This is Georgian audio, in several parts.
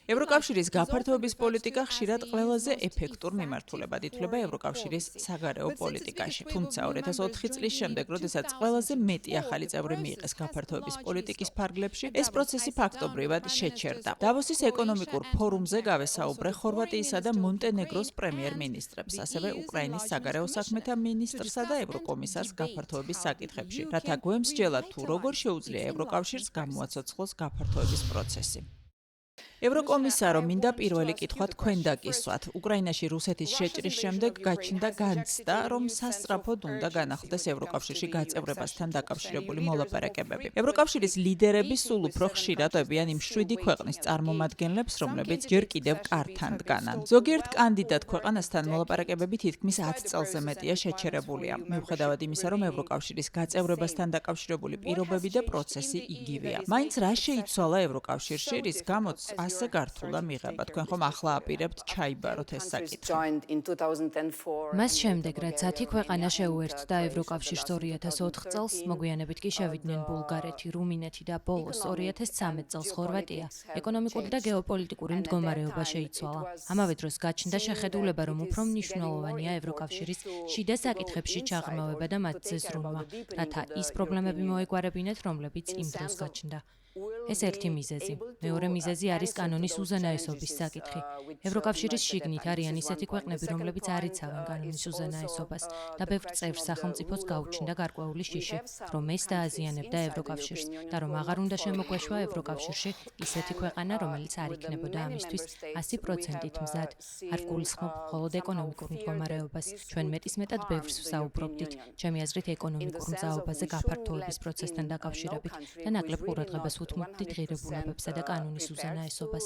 ევროკავშირის გაფართოების პოლიტიკა ხშირად ყველაზე ეფექტურ მიმართულებად ითვლება ევროკავშირის საგარეო პოლიტიკაში. თუმცა 2004 წლის შემდეგ, როდესაც ყველაზე მეტი ახალი წევრი მიიღეს გაფართოების პოლიტიკის ფარგლებში, ეს პროცესი ფაქტობრივად შეჩერდა. დავოსის ეკონომიკურ ფორუმზე გავესაუბრე ხორვატიისა და მონტენეგროს პრემიერ-მინისტრებს, ასევე უკრაინის საგარეო საქმეთა მინისტრსა და ევროკომისარს გაფართოების საკითხებში, რათა გვემსჯელათ თუ როგორ შეუძლია ევროკავშირს გამოაცოცხლოს გაფართოების პროცესი. ევროკომისარო, მინდა პირველი კითხვა თქვენ დაგისვათ. უკრაინაში რუსეთის შეჭრის შემდეგ გაჩნდა განცდა, რომ სასწრაფოდ უნდა განახლდეს ევროკავშირში გაწევრებასთან დაკავშირებული მოლაპარაკებები. ევროკავშირის ლიდერები სულ უფრო ხშირად ებიან იმ 7 ქვეყნის წარმომადგენლებს, რომლებიც ჯერ კიდევ კართან დგანან. ზოგიერთ კანდიდატ ქვეყანასთან მოლაპარაკებები თითქმის 10 წელზე მეტია შეჩერებულია. მიუხედავად იმისა, რომ ევროკავშირის გაწევრებასთან დაკავშირებული პირობები და პროცესი იგივეა. მაინც რა შეიცვალა ევროკავშირში, რის გამოც ასე გართულა მიღება. თქვენ ხომ ახლა აპირებთ ჩაიბაროთ ეს საკითხი. მას შემდეგ, რაც 10 ქვეყანა შეუერთდა ევროკავშირს 2004 წელს, მოგვიანებით კი შევიდნენ ბულგარეთი, რუმინეთი და ბოლოს 2013 წელს ხორვატია, ეკონომიკური და გეოპოლიტიკური მდგომარეობა შეიცვალა. ამავე დროს გაჩნდა შეხედულება, რომ უფრო მნიშვნელოვანია ევროკავშირის შიდა საკითხებში ჩაღრმავება და მათზე ზრუნვა, რათა ის პრობლემები მოეგვარებინათ, რომლებიც იმ დროს გაჩნდა. ეს ერთი მიზეზი. მეორე მიზეზი არის კანონის უზენაესობის საკითხი. ევროკავშირის შიგნით არიან ისეთი ქვეყნები, რომლებიც არ იცავენ კანონის უზენაესობას და ბევრ წევრ სახელმწიფოს გაუჩნდა გარკვეული შიში, რომ ეს დააზიანებდა ევროკავშირს და რომ აღარ უნდა შემოგვეშვა ევროკავშირში ისეთი ქვეყანა, რომელიც არ იქნებოდა ამისთვის 100%-ით მზად. არ გულისხმობ მხოლოდ ეკონომიკურ მდგომარეობას. ჩვენ მეტისმეტად ბევრს ვსაუბრობდით, ჩემი აზრით ეკონომიკურ მზაობაზე გაფართოების პროცესთან დაკავშირებით და ნაკლებ ყურადღებას უთმობდით ღირებულებებსა და კანონის უზენაესობას.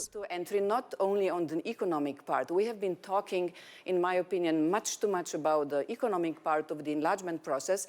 Not only on the economic part. We have been talking, in my opinion, much too much about the economic part of the enlargement process,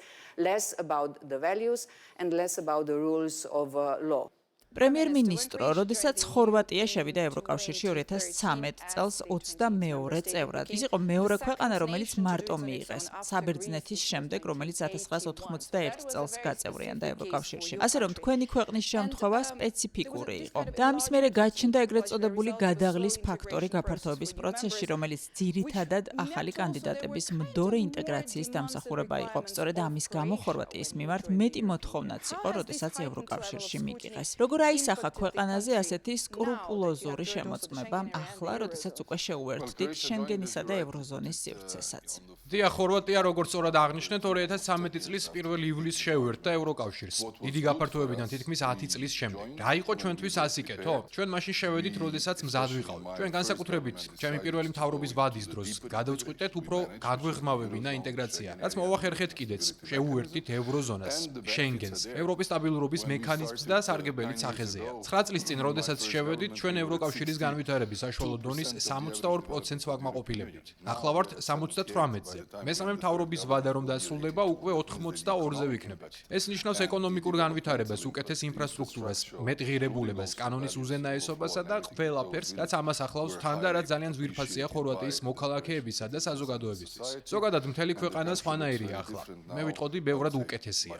less about the values and less about the rules of law. პრემიერ-მინისტრო, როდესაც ხორვატია შევიდა ევროკავშირში 2013 წელს 22 წევრად. ის იყო მეორე ქვეყანა, რომელიც მარტო მიიღეს, საბერძნეთის შემდეგ, რომელიც 1991 წელს გაწევრიანდა ევროკავშირში. ასე რომ თქვენი ქვეყნის შემთხვევა სპეციფიკური იყო. და ამის მერე გაჩნდა ეგრეთ წოდებული გადაღლის ფაქტორი გაფართოების პროცესში, რომელიც ძირითადად ახალი კანდიდატების მდორე ინტეგრაციის დამსახურება იყო. სწორედ ამის გამო ხორვატიის მიმართ მეტი მოთხოვნაც იყო, როდესაც ევროკავშირში მიგიღეს. აისახა ქვეყანაზე ასეთი სკრუპულოზური შემოწმება ახლა, როდესაც უკვე შეუერთდით შენგენისა და ევროზონის სივრცესაც. დიახ, ხორვატია, როგორც სწორად აღნიშნეთ, 2013 წლის 1 ივლისს შეუერთდა ევროკავშირს. დიდი გაფართოებიდან თითქმის 10 წლის შემდეგ. რა იყო ჩვენთვის ასიკეთო? ჩვენ მაშინ შევედით, როდესაც მზად ვიყავით. ჩვენ განსაკუთრებით, ჩემი პირველი მთავრობის ვადის დროს გადავწყვიტეთ უფრო გაგვეღრმავებინა ინტეგრაცია. რაც მოვახერხეთ კიდეც, შეუერთდით ევროზონას, შენგენს, ევროპის სტაბილურობის მექანიზმს და სარგებელიც 9 წლის წინ, როდესაც შევედით, ჩვენ ევროკავშირის განვითარების საშუალო დონის 62%-ს ვაკმაყოფილებდით. ახლა ვართ 78-ზე. მესამე მთავრობის ვადა რომ დასრულდება, უკვე 82-ზე ვიქნებით. ეს ნიშნავს ეკონომიკურ განვითარებას, უკეთეს ინფრასტრუქტურას, მეტ ღირებულებას, კანონის უზენაესობასა და ყველაფერს, რაც ამას ახლავს თან და რაც ძალიან ძვირფასია ხორვატიის მოქალაქეებისა და საზოგადოებისთვის. ზოგადად მთელი ქვეყანა სხვანაირია ახლა. მე ვიტყოდი, ბევრად უკეთესია.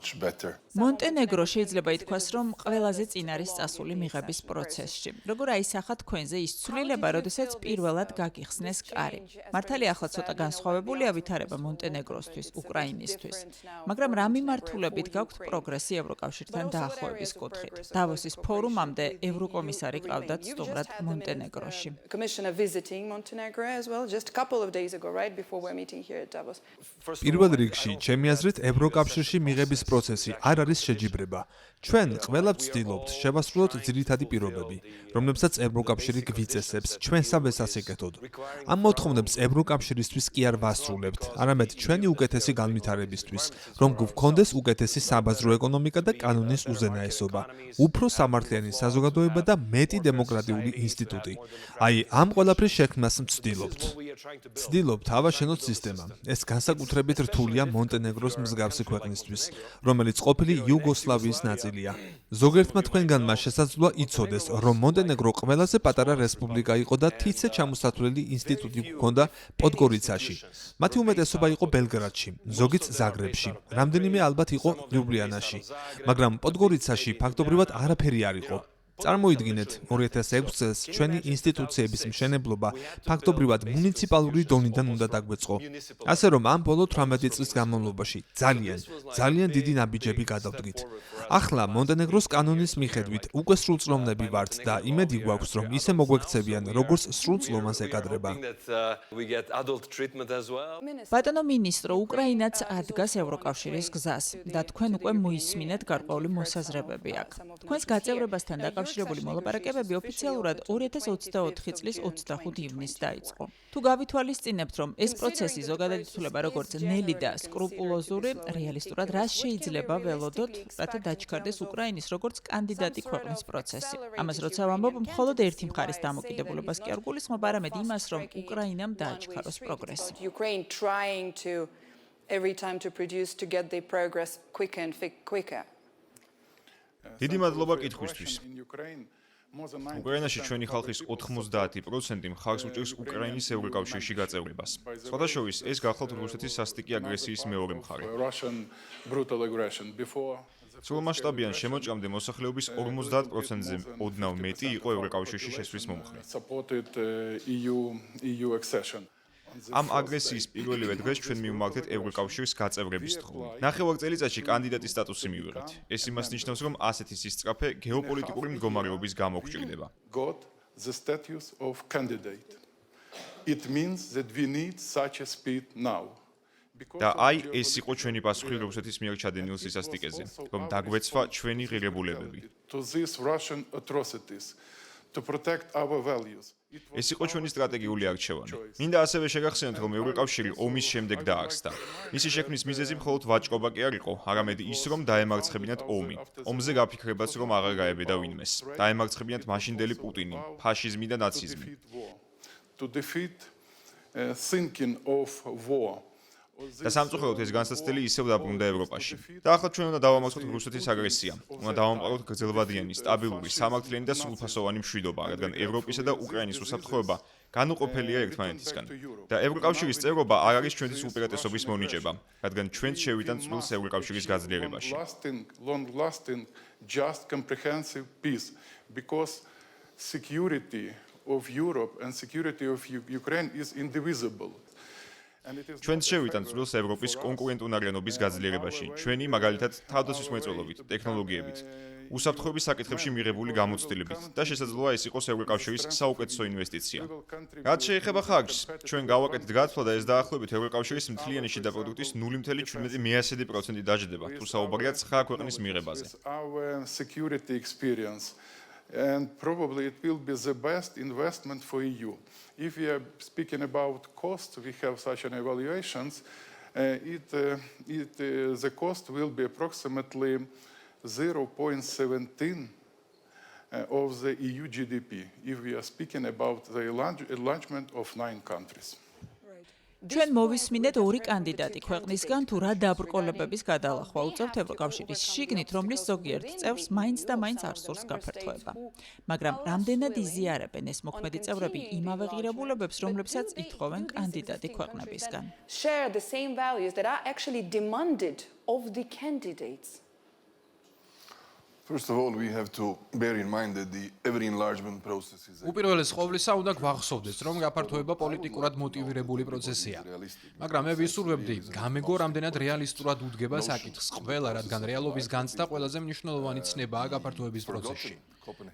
მონტენეგრო შეიძლება ითქვას, რომ ყველაზე წინ არის წასული მიღების პროცესში. როგორ აისახა თქვენზე ის ცვლილება, როდესაც პირველად გაგიხსნეს კარი? მართალია ახლა ცოტა განსხვავებულია ვითარება მონტენეგროსთვის, უკრაინისთვის. მაგრამ რა მიმართულებით გაქვთ პროგრესი ევროკავშირთან დაახლოების კუთხით? დავოსის ფორუმამდე ევროკომისარი ყავდათ სტუმრად მონტენეგროში. პირველ რიგში, ჩემი აზრით, ევროკავშირში მიღების პროცესი არ არის შეჯიბრება. ჩვენ ყველა ვცდილობთ შევასრულოთ ძირითადი პირობები, რომლებსაც ევროკავშირი გვიწესებს ჩვენსავე სასიკეთოდ. ამ მოთხოვნებს ევროკავშირისთვის კი არ ვასრულებთ, არამედ ჩვენი უკეთესი განვითარებისთვის, რომ გვქონდეს უკეთესი საბაზრო ეკონომიკა და კანონის უზენაესობა, უფრო სამართლიანი საზოგადოება და მეტი დემოკრატიული ინსტიტუტი. აი, ამ ყველაფრის შექმნას ვცდილობთ. ვცდილობთ ავაშენოთ სისტემა. ეს განსაკუთრებით რთულია მონტენეგროს მსგავსი ქვეყნისთვის, რომელიც ყოფილი იუგოსლავიის ნაწილია. ზოგიერთმა თქვენგანმა შესაძლოა იცოდეს, რომ მონტენეგრო ყველაზე პატარა რესპუბლიკა იყო და თითზე ჩამოსათვლელი ინსტიტუტი ჰქონდა პოდგორიცაში. მათი უმეტესობა იყო ბელგრადში, ზოგიც ზაგრებში, რამდენიმე ალბათ იყო ლიუბლიანაში, მაგრამ პოდგორიცაში ფაქტობრივად არაფერი არ იყო. წარმოიდგინეთ, 2006 წელს ჩვენი ინსტიტუციების მშენებლობა ფაქტობრივად მუნიციპალური დონიდან უნდა დაგვეწყო. ასე რომ ამ ბოლო 18 წლის განმავლობაში ძალიან დიდი ნაბიჯები გადავდგით. ახლა მონტენეგროს კანონის მიხედვით უკვე სრულწლოვნები ვართ და იმედი გვაქვს, რომ ისე მოგვექცევიან, როგორც სრულწლოვანს ეკადრება. ბატონო მინისტრო, უკრაინაც ადგას ევროკავშირის გზას და თქვენ უკვე მოისმინეთ გარკვეული მოსაზრებები აქ. თქვენს გაწევრებასთან დაკავშირებული მოლაპარაკებები ოფიციალურად 2024 წლის 25 ივნისს დაიწყო. თუ გავითვალისწინებთ, რომ ეს პროცესი ზოგადად ითვლება როგორც ნელი და სკრუპულოზური, რეალისტურად რას შეიძლება ველოდოთ, რათა დაჩქარდეს უკრაინის როგორც კანდიდატი ქვეყნის პროცესი. ამას როცა ვამბობ, მხოლოდ ერთი მხარის დამოკიდებულებას კი არ გულისხმობ, არამედ იმას, რომ უკრაინამ დააჩქაროს პროგრესი. Ukraine trying to every time to produce to get the progress quicker and quicker. დიდი მადლობა კითხვისთვის. უკრაინაში ჩვენი ხალხის 90% მხარს უჭერს უკრაინის ევროკავშირში გაწევრებას. სხვადასხვა ეს გახლავთ რუსეთის სასტიკი აგრესიის მეორე მხარე. სრულმასშტაბიან შემოჭრამდე მოსახლეობის 50%-ზე ოდნავ მეტი იყო ევროკავშირში შესვლის მომხრე. ამ აგრესიის პირველივე დღეს ჩვენ მივმართ ევროკავშირის გაწევრების თხოვნით. ნახევარ წელიწადში კანდიდატის სტატუსი მივიღეთ. ეს იმას ნიშნავს, რომ ასეთი სისწრაფე გეოპოლიტიკური მდგომარეობის გამო გვჭირდება. და აი ეს იყო ჩვენი პასუხი რუსეთის მიერ ჩადენილ სისასტიკეზე, რომ დაგვეცვა ჩვენი ღირებულებები. ეს იყო ჩვენი სტრატეგიული არჩევანი. მინდა ასევე შეგახსენოთ, რომ ევროკავშირი ომის შემდეგ დაარსდა. მისი შექმნის მიზეზი მხოლოდ ვაჭრობა კი არ იყო, არამედ ის, რომ დაემარცხებინათ ომი. ომზე გაფიქრებაც რომ აღარ გაებედა ვინმეს. დაემარცხებინათ მაშინდელი პუტინი, ფაშიზმი და ნაციზმი. და სამწუხაროდ ეს განსაცდელი ისევ დაბრუნდა ევროპაში. და ახლა ჩვენ უნდა დავამარცხოთ რუსეთის აგრესია. უნდა დავამყაროთ გრძელვადიანი, სტაბილური, სამართლიანი და სრულფასოვანი მშვიდობა, რადგან ევროპისა და უკრაინის უსაფრთხოება განუყოფელია ერთმანეთისგან. და ევროკავშირის წევრობა არ არის ჩვენთვის უპირატესობის მონიჭება, რადგან ჩვენც შევიტანთ წვლილს ევროკავშირის გაძლიერებაში. Of Europe and security of Ukraine is indivisible. ჩვენც შევიტანთ წვლილს ევროპის კონკურენტუნარიანობის გაძლიერებაში, ჩვენი მაგალითად თავდაცვის მრეწველობით, ტექნოლოგიებით, უსაფრთხოების საკითხებში მიღებული გამოცდილებით და შესაძლოა ეს იყოს ევროკავშირის საუკეთესო ინვესტიცია. რაც შეეხება ხარჯს, ჩვენ გავაკეთეთ გათვლა და ეს დაახლოებით ევროკავშირის მთლიანი შიდა პროდუქტის 0.17% დაჯდება, თუ საუბარია 9 ქვეყნის მიღებაზე. And probably it will be the best investment for EU. If we are speaking about cost, we have such an evaluations. The cost will be approximately 0.17 of the EU GDP. If we are speaking about the enlargement of 9 countries. ჩვენ მოვისმინეთ ორი კანდიდატი ქვეყნისგან თუ რა დაბრკოლებების გადალახვა უწევთ ევროკავშირის შიგნით, რომლის ზოგიერთ წევრს მაინც და მაინც არ სურს გაფართოება. მაგრამ რამდენად იზიარებენ ეს მოქმედი წევრები იმავე ღირებულებებს, რომლებსაც ითხოვენ კანდიდატი ქვეყნებისგან. Share the same values that are actually demanded of the candidates. First of all, we have to bear in mind that the every enlargement process is უპირველეს ყოვლისა უნდა გვახსოვდეს, რომ გაფართოება პოლიტიკურად მოტივირებული პროცესია. მაგრამ მე ვისურვებდი, გამეგო რამდენად რეალისტურად უდგება საკითხს ყველა, რადგან რეალობის განცდა ყველაზე მნიშვნელოვანი ცნებაა გაფართოების პროცესში.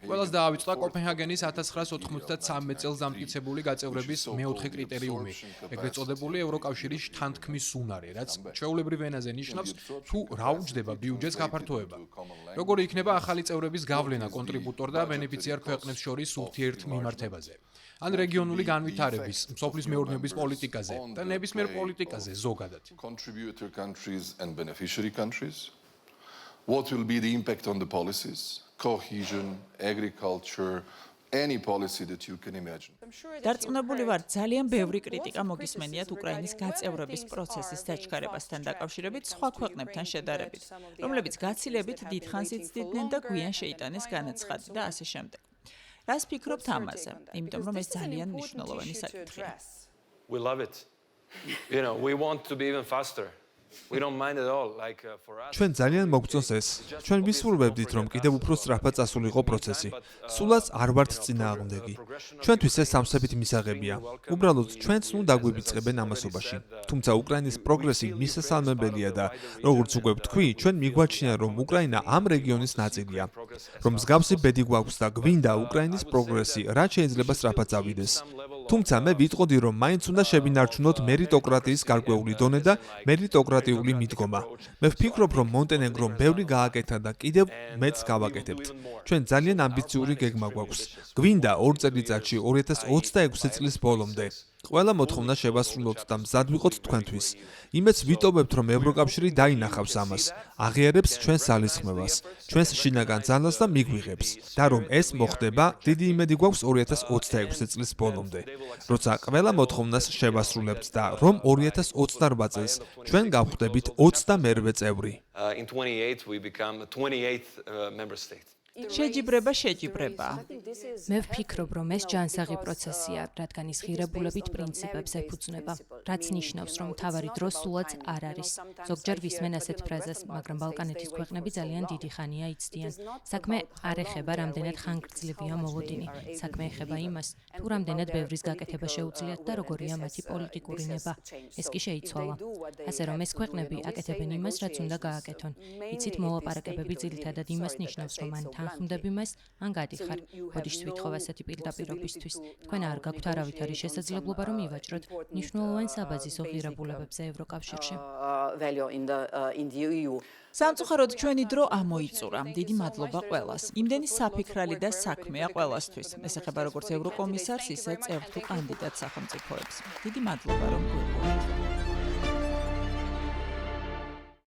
ყველას დაავიწყდა კოპენჰაგენის 1993 წელს დამტკიცებული გაწევრების მეოთხე კრიტერიუმი, ეგრეთ წოდებული ევროკავშირის თანთქმის უნარი, რაც ჩვეულებრივ ენაზე ნიშნავს, თუ რა უჯდება ბიუჯეტს გაფართოება. როგორი იქნება ახალი წევრების გავლენა კონტრიბუტორ და ბენეფიციარ ქვეყნებს შორის ურთიერთმიმართებაზე. ან რეგიონული განვითარების, სოფლის მეურნეობის პოლიტიკაზე და ნებისმიერ პოლიტიკაზე ზოგადად. Contributor countries and beneficiary countries. What will be the impact on the policies? Cohesion, agriculture, any policy that you can imagine. დარწმუნებული ვარ, ძალიან ბევრი კრიტიკა მოგისმენიათ უკრაინის გაწევრების პროცესის დაჩქარებასთან დაკავშირებით სხვა ქვეყნებთან შედარებით, რომლებიც გაცილებით დიდხანს იცდიდნენ და გვიან შეიტანეს განაცხადი და ასე შემდეგ. რას ფიქრობთ ამაზე? იმიტომ რომ ეს ძალიან მნიშვნელოვანი საკითხია. We love it. We want to be even faster. ჩვენ ძალიან მოგწონს ეს. ჩვენ ვისურვებდით, რომ კიდევ უფრო სწრაფად წასულიყო პროცესი. სულაც არ ვართ წინააღმდეგი. ჩვენთვის ეს სამსებით მისაღებია. უბრალოდ ჩვენც ნუ დაგვიბიწყებენ ამასობაში. თუმცა უკრაინის პროგრესი მისასალმებელია და როგორც უკვე ვთქვი, ჩვენ მიგვაჩნია, რომ უკრაინა ამ რეგიონის ნაწილია. რომ მსგავსი ბედი გვაქვს და გვინდა უკრაინის პროგრესი, რაც შეიძლება სწრაფად წავიდეს. თუმცა მე ვიტყოდი, რომ მაინც უნდა შევინარჩუნოთ მერიტოკრატიის გარკვეული დონე და მერიტოკრატიული მიდგომა. მე ვფიქრობ, რომ მონტენეგრომ ბევრი გააკეთა და კიდევ მეც გავაკეთებთ. ჩვენ ძალიან ამბიციური გეგმა გვაქვს. გვინდა 2 წელიწადში 2026 წლის ბოლომდე ყველა მოთხოვნა შევასრულოთ და მზად ვიყოთ თქვენთვის. იმედს ვიტოვებთ, რომ ევროკავშირი დაინახავს ამას, აღიარებს ჩვენს ძალისხმევას, ჩვენს შინაგან ძალას და მიგვიღებს. და რომ ეს მოხდება, დიდი იმედი გვაქვს 2026 წლის ბოლომდე, როცა ყველა მოთხოვნას შევასრულებთ და რომ 2028 წელს ჩვენ გავხდებით 28 წევრი. შეჯიბრება. მე ვფიქრობ, რომ ეს ჯანსაღი პროცესია, რადგან ის ღირებულებით პრინციპებს ეფუძნება, რაც ნიშნავს, რომ მთავარი დრო სულაც არ არის. ზოგჯერ ვისმენ ასეთ ფრაზას, მაგრამ ბალკანეთის ქვეყნები ძალიან დიდი ხანია იცდიან. საქმე არ ეხება რამდენად ხანგრძლივია მოლოდინი. საქმე ეხება იმას, თუ რამდენად ბევრის გაკეთება შეუძლიათ და როგორია მათი პოლიტიკური ნება. ეს კი შეიცვალა. ასე რომ ეს ქვეყნები აკეთებენ იმას, რაც უნდა გააკეთონ. იცით, მოლაპარაკებები ძირითადად იმას ნიშნავს, რომ ან თანხმდები მას, ან გადიხარ. ბოდიშს ვითხოვ ასეთი პირდაპირობისთვის. თქვენ არ გაქვთ არავითარი შესაძლებლობა, რომ ივაჭროთ მნიშვნელოვან საბაზისო ღირებულებებზე ევროკავშირში. სამწუხაროდ ჩვენი დრო ამოიწურა. დიდი მადლობა ყველას. იმდენი საფიქრალი და საქმეა ყველასთვის. ეს ეხება როგორც ევროკომისარს, ისე წევრ თუ კანდიდატ სახელმწიფოებს. დიდი მადლობა, რომ გვიყურებთ.